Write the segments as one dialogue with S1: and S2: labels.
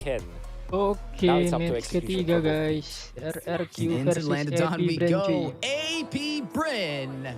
S1: Ken. Now
S2: Oke,
S1: it's up to
S2: match
S1: execution
S2: ketiga
S1: for both
S2: guys.
S1: teams.
S2: RRQ
S3: And into
S2: versus AP
S3: Landodon we
S2: Bren.
S3: go. AP Bren.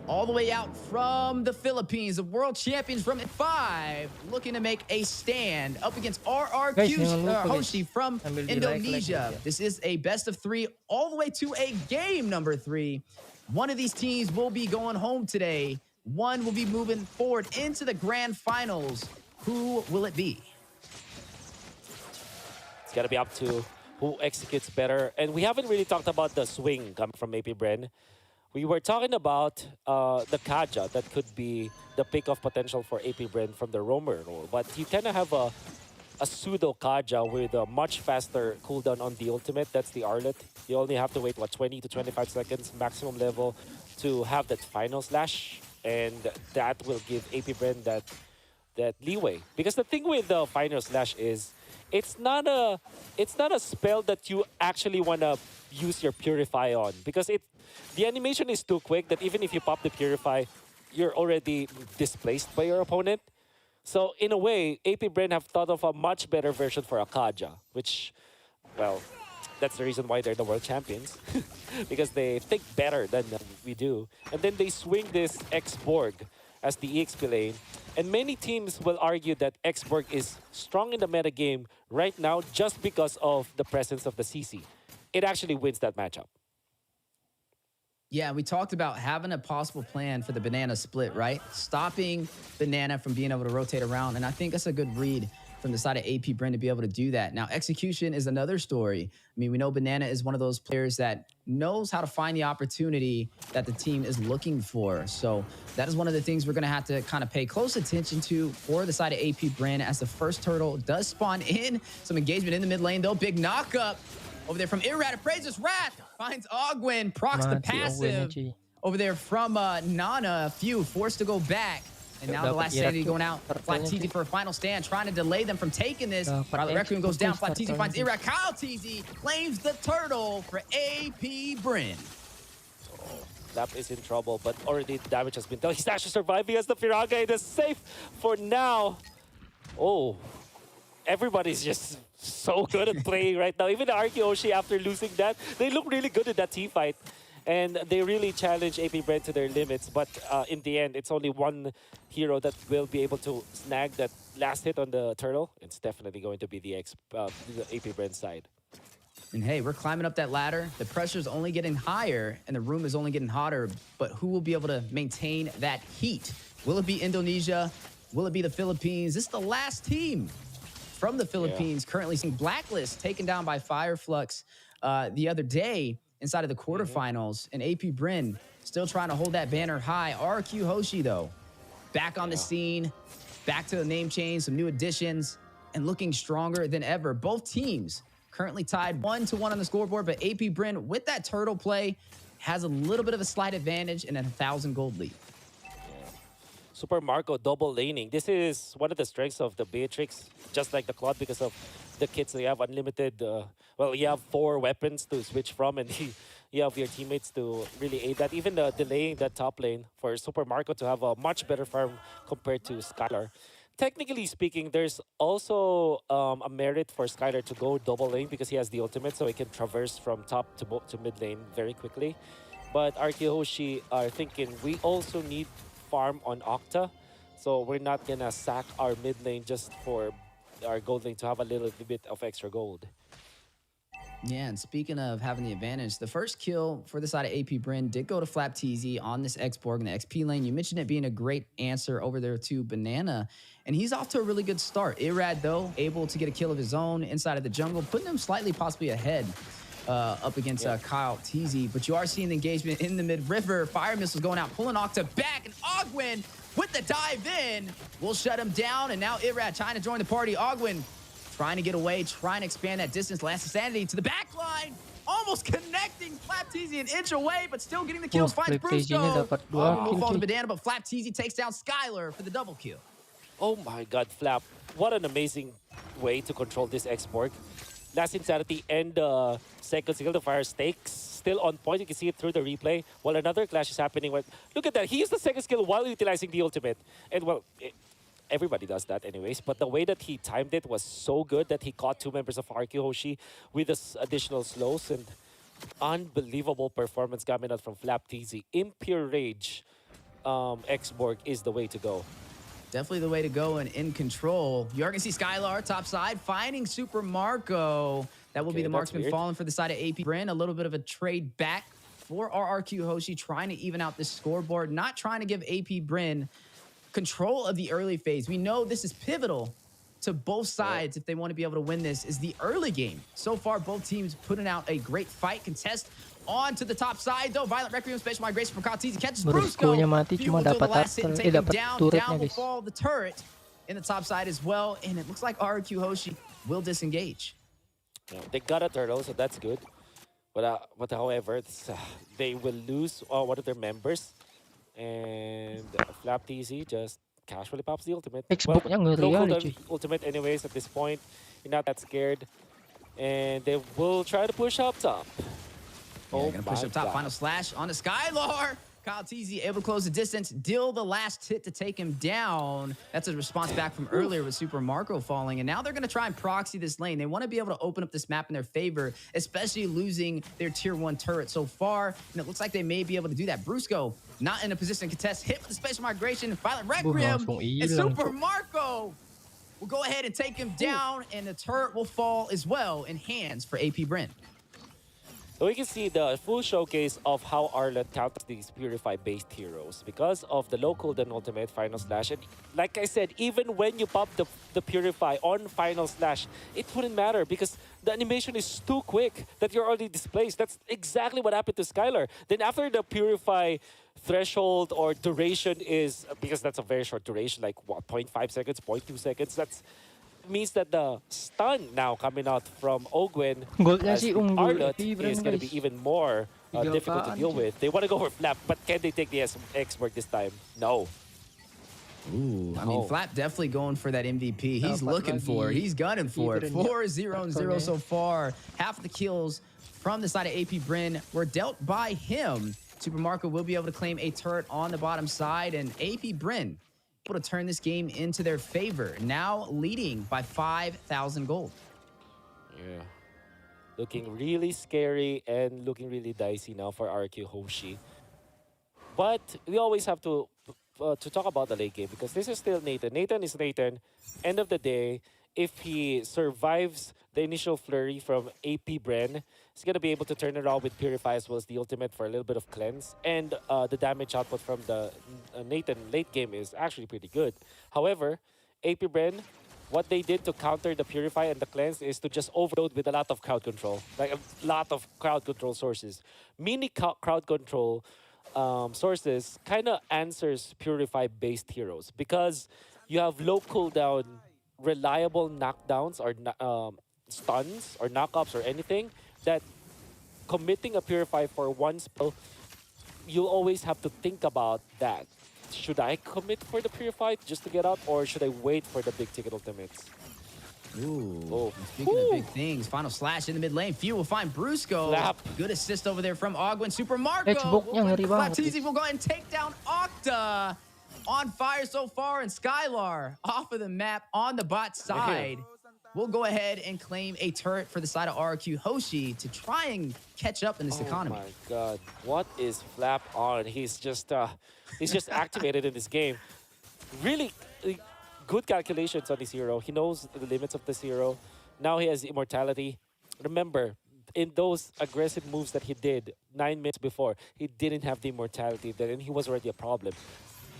S3: All the way out from the Philippines, the world champions from 5, looking to make a stand up against
S2: Guys,
S3: RRQ
S2: jangan lupa guys.
S3: Hoshi from
S2: Sambil di like
S3: Indonesia.
S2: guys ya.
S3: This is a best of 3 all the way to a game number 3. One of these teams will be going home today. One will be moving forward into the grand finals. Who will it be?
S1: It's got to be up to who executes better. And we haven't really talked about the swing coming from AP Bren. We were talking about the Kaja that could be the pick-off potential for AP Bren from the Roamer role. But you kind of have a pseudo Kaja with a much faster cooldown on the ultimate. That's the Arlet. You only have to wait, what, 20 to 25 seconds maximum level to have that final slash. And that will give AP Bren that leeway. Because the thing with the final slash is it's not a spell that you actually want to use your purify on, because the animation is too quick that even if you pop the purify, you're already displaced by your opponent. So in a way, AP Bren have thought of a much better version for Akaja, which, well, that's the reason why they're the world champions, because they think better than we do. And then they swing this X-Borg as the EXP lane. And many teams will argue that X-Borg is strong in the meta game right now just because of the presence of the CC. It actually wins that matchup.
S3: Yeah, we talked about having a possible plan for the banana split, right? Stopping banana from being able to rotate around. And I think that's a good read from the side of AP Bren to be able to do that. Now, execution is another story. I mean, we know Banana is one of those players that knows how to find the opportunity that the team is looking for. So that is one of the things we're going to have to kind of pay close attention to for the side of AP Bren as the first turtle does spawn in. Some engagement in the mid lane, though. Big knockup over there from Irrad. Appraiser's Wrath finds Ogwin, procs the passive over there from Nana. Few forced to go back. And now the last sanity going out. Flat TZ for a final stand, trying to delay them from taking this. Violet Requiem goes down. Flat TZ finds Iraq. Kyle TZ claims the turtle for AP Bren.
S1: Lap is in trouble, but already damage has been done. He's actually surviving as the Furure. It is safe for now. Oh, everybody's just so good at playing right now. Even the Arkeoshi, after losing that, they look really good in that team fight. And they really challenge AP Bren to their limits. But in the end, it's only one hero that will be able to snag that last hit on the turtle. It's definitely going to be the AP Bren side.
S3: And hey, we're climbing up that ladder. The pressure's only getting higher, and the room is only getting hotter. But who will be able to maintain that heat? Will it be Indonesia? Will it be the Philippines? This is the last team from the Philippines currently seeing Blacklist taken down by Fireflux the other day inside of the quarterfinals. And AP Bren still trying to hold that banner high. RQ Hoshi, though, back on the scene, back to the name change, some new additions, and looking stronger than ever. Both teams currently tied 1-1 on the scoreboard, but AP Bren, with that turtle play, has a little bit of a slight advantage and a 1,000 gold lead.
S1: Super Marco double laning. This is one of the strengths of the Beatrix, just like the Claude, because of the kits. You have unlimited, well, you have 4 weapons to switch from, and you have your teammates to really aid that. Even delaying that top lane for Super Marco to have a much better farm compared to Skylar. Technically speaking, there's also a merit for Skylar to go double lane because he has the ultimate, so he can traverse from top to mid lane very quickly. But Arkehoshi are thinking we also need farm on Octa, so we're not gonna sack our mid lane just for our gold lane to have a little bit of extra gold.
S3: Yeah, and speaking of having the advantage, the first kill for the side of AP Bren did go to Flap TZ on this X-Borg in the XP lane. You mentioned it being a great answer over there to Banana, and he's off to a really good start. Irrad, though, able to get a kill of his own inside of the jungle, putting him slightly possibly ahead up against Kyle TZ. But you are seeing the engagement in the mid-river. Fire missiles going out, pulling Octa back, and Ogwin with the dive in will shut him down. And now Irrad trying to join the party. Ogwin trying to get away, trying to expand that distance. Last sanity to the back line. Almost connecting Flap TZ an inch away, but still getting the kills. Finds Brusco. Will fall to Banana, but Flap TZ takes down Skylar for the double kill.
S1: Oh my god, Flap. What an amazing way to control this X-Borg. Last Insanity and second skill, the Fire Stakes, still on point. You can see it through the replay. While another clash is happening. Look at that. He used the second skill while utilizing the ultimate. And well, everybody does that anyways. But the way that he timed it was so good that he caught two members of RQ Hoshi with this additional slows, and unbelievable performance coming out from Flap TZ. Impure Rage X-Borg is the way to go.
S3: Definitely the way to go and in control. You're going to see Skylar top side finding Super Marco. That will be the marksman falling for the side of AP Bren. A little bit of a trade back for RRQ Hoshi, trying to even out this scoreboard, not trying to give AP Bren control of the early phase. We know this is pivotal to both sides if they want to be able to win this, is the early game. So far, both teams putting out a great fight. Contest on to the top side, though. Violent Requiem, Special Migration from Katizi catches Brusco.
S2: Mati,
S3: Few will
S2: cuma
S3: do the
S2: dapat
S3: last hit and take him down. Down will
S2: guys.
S3: fall the turret in the top side as well. And it looks like RRQ Hoshi will disengage.
S1: Yeah, they got a turtle, so that's good. But however, they will lose one of their members. And Flap TZ just casually pops the ultimate.
S2: Textbook niya, ngeri
S1: no
S2: yan,
S1: cooldown
S2: Chi.
S1: ultimate anyways at this point. You're not that scared. And they will try to push up top.
S3: Yeah, gonna push
S1: my
S3: up top.
S1: God.
S3: Final slash on the Skylar. Kyle TZ able to close the distance, deal the last hit to take him down. That's a response back from earlier with Super Marco falling. And now they're going to try and proxy this lane. They want to be able to open up this map in their favor, especially losing their tier 1 turret so far. And it looks like they may be able to do that. Brusco not in a position to contest. Hit with the Special Migration. Violent Requiem.
S2: langsung
S3: And
S2: hilang,
S3: Super Marco will go ahead and take him down. And the turret will fall as well in hands for AP Bren.
S1: So we can see the full showcase of how Arlet counters these Purify-based heroes because of the low cooldown ultimate, Final Slash. And like I said, even when you pop the Purify on Final Slash, it wouldn't matter because the animation is too quick that you're already displaced. That's exactly what happened to Skylar. Then after the Purify threshold or duration is, because that's a very short duration, like what, 0.5 seconds, 0.2 seconds, that's means that the stun now coming out from Ogwen
S2: Gold niya
S1: as
S2: si Unggul,
S1: Arlet
S2: AP Bren,
S1: is going to be
S2: guys.
S1: even more
S2: Tiga
S1: difficult to
S2: apaan,
S1: deal
S2: Chi?
S1: with. They want to go for Flap, but can they take the X-Borg this time? No.
S3: Ooh, I mean,
S1: No.
S3: Flap definitely going for that MVP. He's
S2: Dapat
S3: looking for it.
S2: lagi.
S3: He's gunning for it.
S2: Libre niya.
S3: 4-0-0 so far. Half of the kills from the side of AP Bren were dealt by him. Super Marco will be able to claim a turret on the bottom side, and AP Bren able to turn this game into their favor, now leading by 5,000 gold.
S1: Yeah. Looking really scary and looking really dicey now for RQ Hoshi. But we always have to talk about the late game because this is still Nathan. Nathan is Nathan. End of the day, if he survives the initial flurry from AP Bren, he's going to be able to turn it around with Purify as well as the ultimate for a little bit of cleanse. And the damage output from the Nathan late game is actually pretty good. However, AP Bren, what they did to counter the Purify and the cleanse is to just overload with a lot of crowd control. Like a lot of crowd control sources. Mini crowd control sources kind of answers Purify-based heroes because you have low cooldown, reliable knockdowns or stuns or knockups or anything that committing a Purify for one spell, you'll always have to think about that. Should I commit for the Purify just to get out or should I wait for the big ticket ultimates?
S3: Ooh.
S1: Oh.
S3: Speaking of big things, final slash in the mid lane. Few will find Brusco.
S1: Flap.
S3: Good assist over there from Ogwen. Super Marco.
S2: Xbox niya, ngeri banget.
S3: Flapteezy will go ahead and take down Octa. On fire so far, and Skylar off of the map on the bot side. We'll go ahead and claim a turret for the side of RQ Hoshi to try and catch up in this economy.
S1: Oh my God, what is Flap on? He's just activated in this game. Really good calculations on this hero. He knows the limits of this hero. Now he has immortality. Remember, in those aggressive moves that he did 9 minutes before, he didn't have the immortality there, and he was already a problem.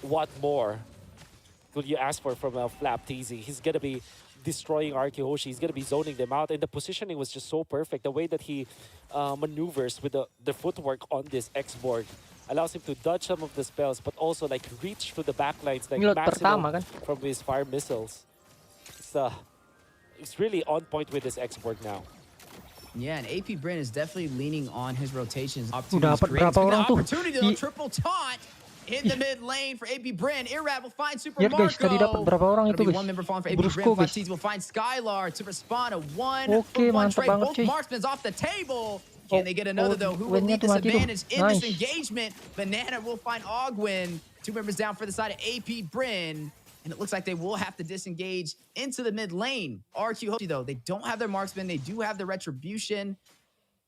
S1: What more could you ask for from a Flap TZ? He's gonna be destroying RQ Hoshi. He's gonna be zoning them out, and the positioning was just so perfect. The way that he maneuvers with the footwork on this X-Borg allows him to dodge some of the spells, but also like reach through the backlines like
S2: Milot
S1: maximum
S2: pertama, kan?
S1: from his fire missiles. It's really on point with this X-Borg now.
S3: Yeah, and AP Bren is definitely leaning on his rotations.
S2: Dapat berapa orang tuh?
S3: Opportunity to triple taunt in the mid lane for AP Bren. Irab will find Super
S2: Lihat, guys, tadi dapat
S3: Marco.
S2: berapa orang
S3: That'll
S2: itu,
S3: be
S2: guys?
S3: one member falling for AP
S2: Brusco,
S3: Bren.
S2: guys.
S3: Flapteezy will find Skylar to respond to one
S2: Okay,
S3: for one
S2: mantap
S3: trade.
S2: banget,
S3: Both
S2: cuy.
S3: marksmen's off the table. Can they get another though? Who will
S2: Gwennya
S3: lead this
S2: tuh mati tuh.
S3: advantage in this
S2: Nice.
S3: engagement? Banana will find Ogwen. Two members down for the side of AP Bren. And And it looks like they will have to disengage into the mid lane. RQ Hoshi, though, they don't have their marksman. They do have the retribution.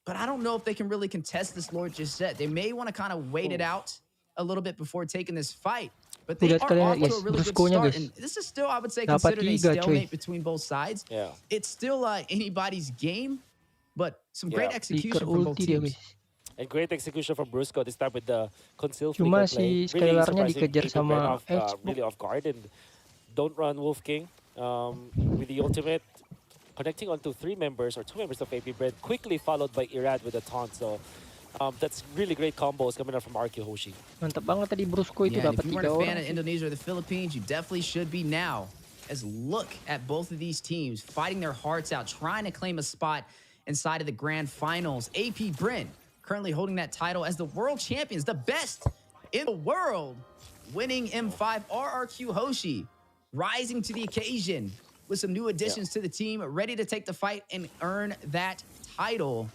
S3: But I don't know if they can really contest this Lord just yet. They may want to kind of wait it out a little bit before taking this fight. But they
S2: Lihat
S3: are
S2: kalian
S3: off to
S2: guys,
S3: a really good
S2: bruskonya
S3: start.
S2: guys.
S3: And this is still, I would say,
S2: Dapat
S3: considered a
S2: giga, coy.
S3: stalemate between both sides.
S1: Yeah.
S3: It's still anybody's game, but some great
S1: Yeah.
S3: execution
S2: Flicker
S3: from both
S2: ulti dia
S3: teams.
S2: guys.
S1: And great execution from Brusco this time with the concealed
S2: Cuma
S1: flicker play.
S2: si Skylarnya
S1: surprising.
S2: dikejar
S1: Keep Bren
S2: sama
S1: off,
S2: Xbox.
S1: really off guard and don't run Wolf King with the ultimate. Connecting onto 3 members or 2 members of AP Bren, quickly followed by Irad with a taunt. So that's really great combos coming out from RQ Hoshi.
S2: Mantap banget tadi Brusco itu
S3: Yeah, and
S2: dapat
S3: if you
S2: 3
S3: weren't a fan
S2: orang.
S3: of Indonesia or the Philippines, you definitely should be now. As look at both of these teams fighting their hearts out, trying to claim a spot inside of the grand finals. AP Bren currently holding that title as the world champions, the best in the world, winning M5. RRQ Hoshi rising to the occasion with some new additions to the team, ready to take the fight and earn that title.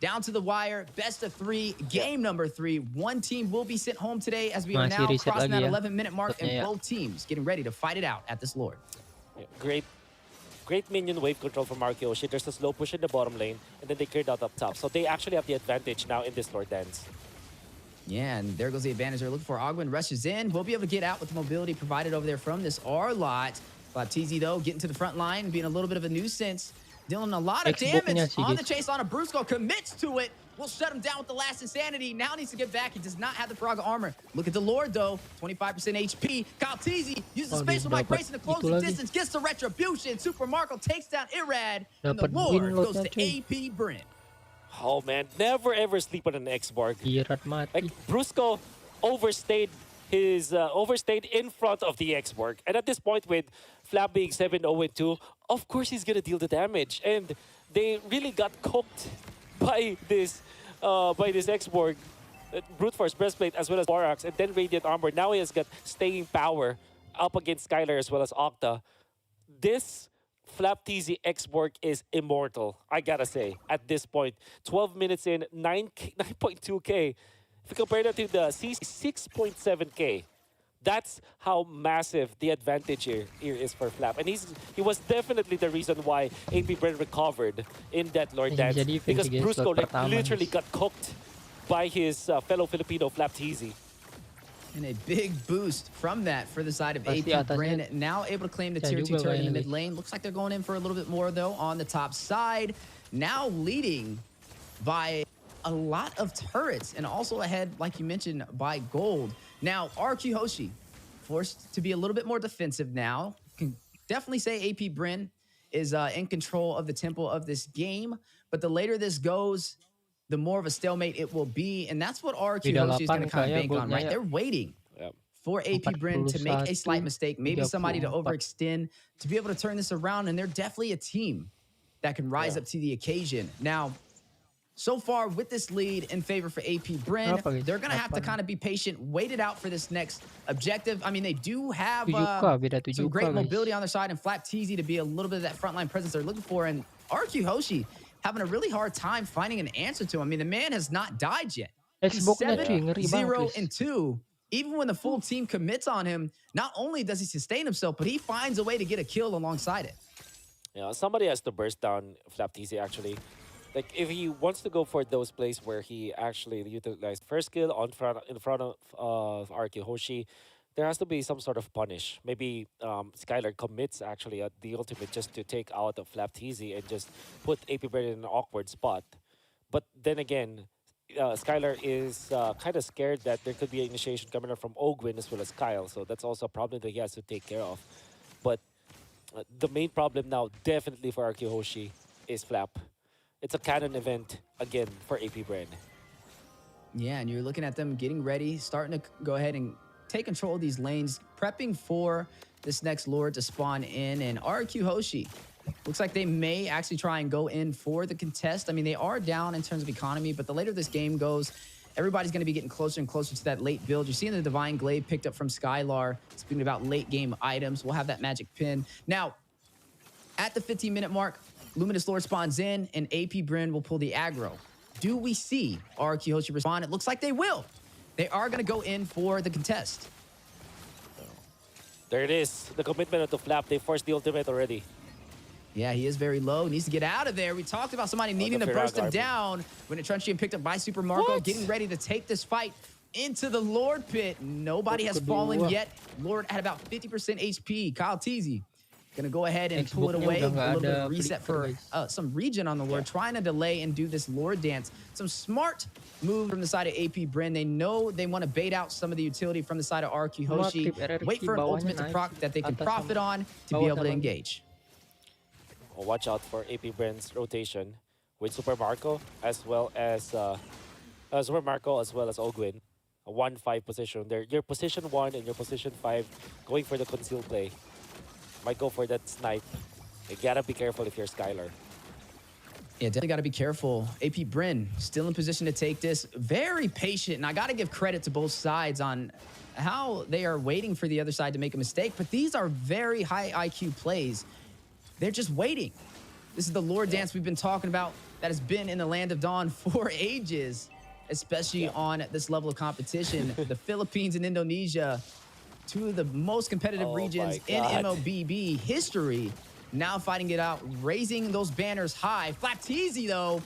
S3: Down to the wire, best of 3, game number 3. One team will be sent home today as we are
S2: Masih
S3: now
S2: reset
S3: crossing that
S2: lagi ya.
S3: 11-minute mark, and
S2: Takutnya ya.
S3: both teams getting ready to fight it out at this Lord.
S1: Yeah, great minion wave control from RQ Hoshi. There's a slow push in the bottom lane, and then they cleared out up top. So they actually have the advantage now in this Lord dance.
S3: Yeah, and there goes the advantage they're looking for. Ogwin rushes in. We'll be able to get out with the mobility provided over there from this R-Lot. Baptiste, though, getting to the front line, being a little bit of a nuisance. Dealing a lot of
S2: Xbox-nya
S3: damage
S2: sih,
S3: on
S2: guys.
S3: the chase on a Brusco. Commits to it. Will shut him down with the last insanity. Now needs to get back. He does not have the Praga armor. Look at the Lord, though. 25% HP. Kaltizi uses the
S2: Oh,
S3: spatial mic,
S2: dapat
S3: bracing the
S2: itu
S3: closing
S2: lagi.
S3: distance. Gets the retribution. Super Marco takes down Irad. And the
S2: Dapat
S3: Lord
S2: win
S3: goes
S2: load
S3: to
S2: na,
S3: AP Bren.
S1: Oh man, never ever sleep on an X-Borg.
S2: Irat mati.
S1: Like Brusco overstayed in front of the X-Borg. And at this point with Flap being 7-0-2, of course he's gonna deal the damage. And they really got cooked by this X-Borg. Brute Force Breastplate as well as Borax and then Radiant Armor. Now he has got staying power up against Skylar as well as Octa. This Flap TZ X-Borg is immortal, I gotta say, at this point. 12 minutes in, 9.2k. If you compare that to the C 6.7k, that's how massive the advantage here is for Flap. And he was definitely the reason why AP Bren recovered in that Lord
S2: Hindi
S1: Dance.
S2: bisa defense
S1: Because
S2: against
S1: Brusco
S2: Lord
S1: like,
S2: pertama,
S1: literally
S2: guys.
S1: got cooked by his fellow Filipino Flap TZ.
S3: And a big boost from that for the side of
S2: Pasti
S3: AP
S2: atasnya.
S3: Bren. Now able to claim the
S2: Ya
S3: tier 2
S2: juga
S3: turret in the
S2: kayaknya,
S3: mid
S2: guys.
S3: lane. Looks like they're going in for a little bit more, though, on the top side. Now leading by a lot of turrets and also ahead, like you mentioned, by gold. Now, RQ Hoshi forced to be a little bit more defensive now. Can definitely say AP Bren is in control of the tempo of this game. But the later this goes, the more of a stalemate it will be. And that's what RQ
S2: Beda
S3: Hoshi is going to
S2: 8
S3: kind of
S2: kaya
S3: bank on,
S2: goldnya
S3: right?
S2: ya.
S3: They're waiting
S1: Yep.
S3: for AP Bren to make a slight
S2: 41,
S3: mistake, maybe somebody to
S2: 34.
S3: overextend, to be able to turn this around. And they're definitely a team that can rise
S1: Yeah.
S3: up to the occasion. Now, so far with this lead in favor for AP Bren,
S2: Apa, guys?
S3: they're going to have to
S2: Apa?
S3: kind of be patient, wait it out for this next objective. I mean, they do have
S2: 7K, beda
S3: some
S2: 7K,
S3: great
S2: guys.
S3: mobility on their side and Flap TZ to be a little bit of that frontline presence they're looking for. And RQ Hoshi having a really hard time finding an answer to him. I mean, the man has not died yet. He's
S2: Xbox-nya cuy, ngeri banget
S3: 0
S2: guys.
S3: and 2. Even when the full team commits on him, not only does he sustain himself, but he finds a way to get a kill alongside it.
S1: Yeah, somebody has to burst down Flap TZ actually. Like if he wants to go for those plays where he actually utilized first kill in front of RQ Hoshi, there has to be some sort of punish. Maybe Skylar commits actually at the ultimate just to take out of Flap TZ and just put AP Bren in an awkward spot. But then again, Skylar is kind of scared that there could be an initiation coming up from Ogwin as well as Kyle. So that's also a problem that he has to take care of. But the main problem now, definitely for RQ Hoshi, is Flap. It's a canon event again for AP Bren.
S3: Yeah, and you're looking at them getting ready, starting to go ahead and take control of these lanes, prepping for this next Lord to spawn in. And RQ Hoshi, looks like they may actually try and go in for the contest. I mean, they are down in terms of economy, but the later this game goes, everybody's going to be getting closer and closer to that late build. You're seeing the Divine Glaive picked up from Skylar. Speaking about late game items, we'll have that magic pin. Now, at the 15-minute mark, Luminous Lord spawns in, and AP Bren will pull the aggro. Do we see RQ Hoshi respond? It looks like they will. They are going to go in for the contest.
S1: There it is. The commitment to flap. They forced the ultimate already.
S3: Yeah, he is very low. Needs to get out of there. We talked about somebody needing to
S1: the
S3: burst him
S1: Furure
S3: down when the Truncheon picked up by Super Marco,
S1: What?
S3: getting ready to take this fight into the Lord pit. Nobody has fallen yet. Lord at about 50% HP. Kyle Teasy gonna go ahead and pull it
S2: Xbox-nya
S3: away.
S2: udah
S3: A
S2: nggak
S3: little bit
S2: ada
S3: of reset for
S2: flicker,
S3: some regen on the Lord, trying to delay and do this Lord dance. Some smart move from the side of AP Bren. They know they want to bait out some of the utility from the side of RQ Hoshi.
S2: Trip RRQ
S3: Wait for an
S2: bawahnya
S3: ultimate to
S2: naik
S3: proc
S2: sih.
S3: that they can
S2: Atas
S3: profit
S2: sama
S3: on to be
S2: bawah
S3: able to
S2: sama.
S3: engage.
S1: Oh, watch out for AP Bren's rotation with Super Marco as well as Ogwin. A 1-5 position. Your position 1 and your position 5 going for the conceal play. Might go for that snipe. You gotta be careful if you're Skylar.
S3: Yeah, definitely got to be careful. AP Bren still in position to take this. Very patient, and I got to give credit to both sides on how they are waiting for the other side to make a mistake. But these are very high IQ plays. They're just waiting. This is the Lord dance we've been talking about that has been in the Land of Dawn for ages, especially on this level of competition. The Philippines and Indonesia, two of the most competitive
S1: Oh
S3: regions
S1: my
S3: in
S1: God.
S3: MLBB history, now fighting it out, raising those banners high. Flapteezy, though,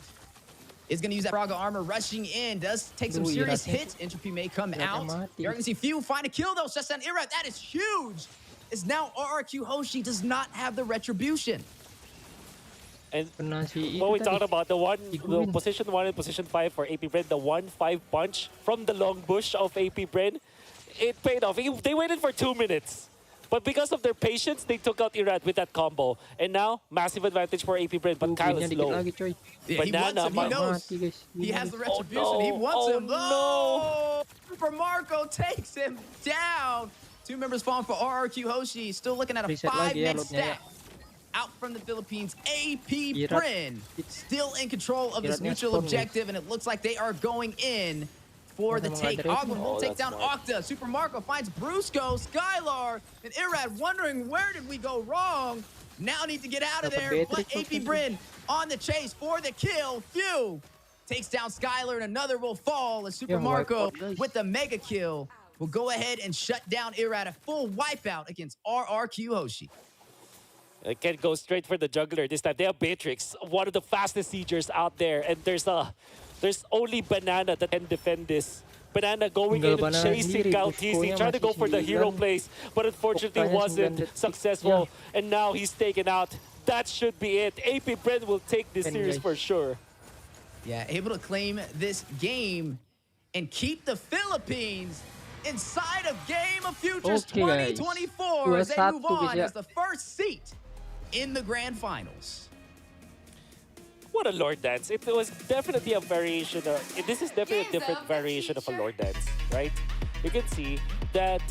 S3: is going to use that Braga armor, rushing in. Does take some
S2: Ooh,
S3: serious
S2: Iratnya.
S3: hits. Entropy may come
S2: Iratnya
S3: out.
S2: mati.
S3: You're going to see Few find a kill, though. Shashan Irat, that is huge. Is now RRQ Hoshi does not have the retribution.
S1: And
S2: Kena si
S1: what we
S2: itu
S1: talked
S2: tadi.
S1: about, the
S2: Iguin.
S1: position 1 and position 5 for AP Bren, the 1-5 punch from the long bush of AP Bren, it paid off. They waited for 2 minutes. But because of their patience, they took out Irad with that combo. And now, massive advantage for AP Bren, but Kyle
S2: Iguinnya
S1: is
S2: dikit
S1: low.
S2: lagi coy.
S3: Yeah, he wants
S1: Banana,
S3: him. He knows.
S2: Mati guys.
S3: He has the
S2: Gini.
S3: retribution. He
S1: no.
S3: wants
S1: Oh,
S3: him.
S1: no.
S3: Oh, Super Marco takes him down. Two members falling for RRQ Hoshi. Still looking at a
S2: Reset
S3: 5
S2: lagi ya
S3: net
S2: loadnya ya.
S3: stack. Out from the Philippines, AP
S2: Irat.
S3: Bren still in control of this
S2: Iratnya
S3: neutral
S2: spawn, guys.
S3: objective, and it looks like they are going in for the
S2: Emang
S3: take.
S2: ada rating.
S3: Ogwin will
S1: Oh,
S3: take
S1: that's
S3: down
S1: smart.
S3: Octa. Super Marco finds Brusco, Skylar, and Irad wondering where did we go wrong. Now need to get out of
S2: Dapat
S3: there, but
S2: Beatrix
S3: AP
S2: maksudnya.
S3: Bren on the chase for the kill. Few takes down Skylar, and another will fall as Super
S2: Yeah,
S3: Marco
S2: wipeout, guys.
S3: with the mega kill will go ahead and shut down Irad. A full wipeout against RRQ Hoshi.
S1: They can't go straight for the juggler this time. They have Beatrix, one of the fastest siegers out there. And there's only Banana that can defend this. Banana going
S2: Tinggal
S1: in and
S2: Banana
S1: chasing
S2: sendiri,
S1: Galtizi,
S2: Brusco-nya
S1: trying to go
S2: masih
S1: for the hero
S2: 9.
S1: plays, but unfortunately
S2: Octanya 9
S1: wasn't
S2: detik.
S1: successful. And now he's taken out. That should be it. AP Bren will take this
S2: 10
S1: series
S2: guys.
S1: for sure.
S3: Yeah, able to claim this game and keep the Philippines inside of Game of Futures
S2: Okay, guys.
S3: 2024 as they move
S2: 2-1
S3: on
S2: guys, ya.
S3: as the first seat in the grand finals.
S1: What a Lord Dance. It was definitely a variation. This is definitely a different variation of a Lord Dance, right? You can see that